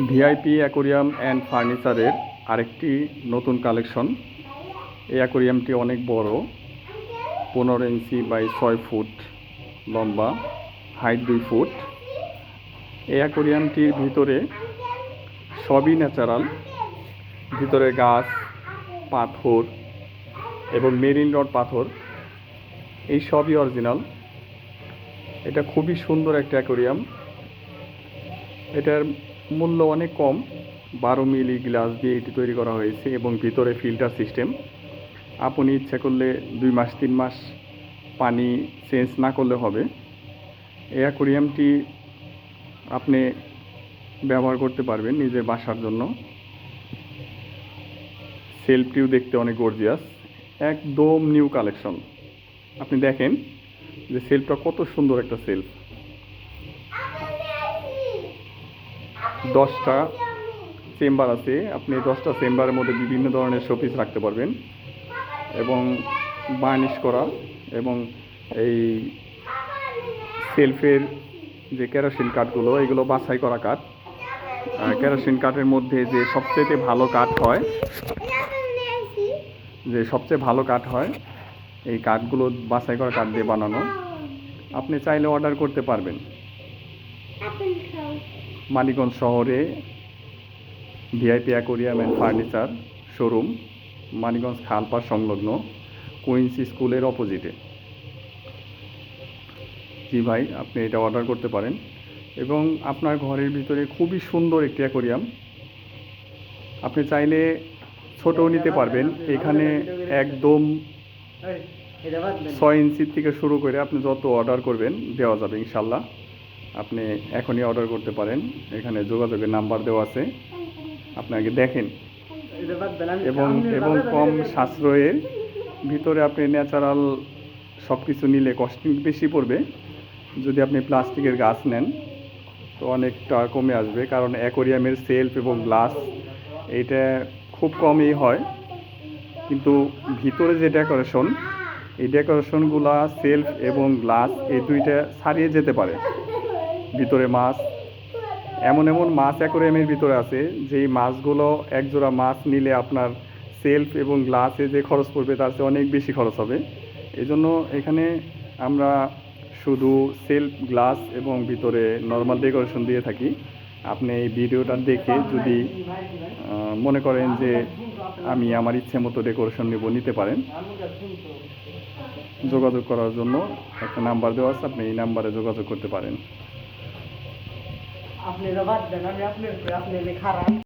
VIP aquarium and ফার্নিচারের আরেকটি নতুন কালেকশন। এই অ্যাকোরিয়ামটি অনেক বড়, 15 ইঞ্চি বাই 6 ফুট লম্বা, হাইট 2 ফুট। এই অ্যাকোরিয়ামটির ভিতরে সবই ন্যাচারাল। ভিতরে গাছ, পাথর এবং মেরিন রড পাথর, এই সবই অরিজিনাল। এটা খুবই সুন্দর একটা অ্যাকোরিয়াম। এটার মূল্য অনেক কম, 12 মিলি গ্লাস দিয়ে এটি তৈরি করা হয়েছে এবং ভিতরে ফিল্টার সিস্টেম। আপনি ইচ্ছা করলে 2 মাস 3 মাস পানি চেঞ্জ না করলে হবে। এই অ্যাকোরিয়ামটি আপনি ব্যবহার করতে পারবেন নিজের বাসার জন্য। সেলফটিও দেখতে অনেক গর্জিয়াস, একদম নিউ কালেকশন। আপনি দেখেন যে সেলফটা কত সুন্দর একটা সেলফ। 10টা চেম্বার আছে, আপনি 10টা চেম্বারের মধ্যে বিভিন্ন ধরনের শোপিস রাখতে পারবেন এবং বার্নিশ করা এবং এই সেলফের যে কেরোসিন কাঠগুলো, এগুলো বাছাই করা কাঠ। কেরোসিন কাঠের মধ্যে যে সবচেয়ে ভালো কাঠ হয়, এই কাঠগুলো বাছাই করা কাঠ দিয়ে বানানো। আপনি চাইলে অর্ডার করতে পারবেন। মানিকগঞ্জ শহরে VIP aquarium and furniture showroom, Manikganj খালপাড় সংলগ্ন কুইন্স স্কুলের অপোজিটে। জি ভাই, আপনি এটা অর্ডার করতে পারেন এবং আপনার ঘরের ভিতরে খুবই সুন্দর একটি অ্যাকোরিয়াম। আপনি চাইলে ছোটও নিতে পারবেন। এখানে একদম 6 ইঞ্চির থেকে শুরু করে আপনি যত অর্ডার করবেন দেওয়া যাবে ইনশাল্লাহ। আপনি এখনই অর্ডার করতে পারেন। এখানে যোগাযোগের নাম্বার দেওয়া আছে, আপনাকে দেখেন। এবং কম সাশ্রয়ের ভিতরে আপনি ন্যাচারাল সব কিছু নিলে কস্টিং বেশি পড়বে। যদি আপনি প্লাস্টিকের গাছ নেন তো অনেকটা কমে আসবে, কারণ অ্যাকোরিয়ামের সেলফ এবং গ্লাস এইটা খুব কমই হয়। কিন্তু ভিতরে যে ডেকোরেশন, এই ডেকোরেশনগুলা সেলফ এবং গ্লাস এই দুইটা ছাড়িয়ে যেতে পারে। ভিতরে মাছ, এমন মাছ অ্যাকোরিয়ামের ভিতরে আছে যেই মাছগুলো একজোড়া মাছ নিলে আপনার সেলফ এবং গ্লাসে যে খরচ পড়বে তার চেয়ে অনেক বেশি খরচ হবে। এই জন্য এখানে আমরা শুধু সেলফ, গ্লাস এবং ভিতরে নর্মাল ডেকোরেশন দিয়ে থাকি। আপনি এই ভিডিওটা দেখে যদি মনে করেন যে আমি আমার ইচ্ছে মতো ডেকোরেশন নিতে পারেন। যোগাযোগ করার জন্য একটা নাম্বার দেওয়া আছে, আপনি এই নাম্বারে যোগাযোগ করতে পারেন।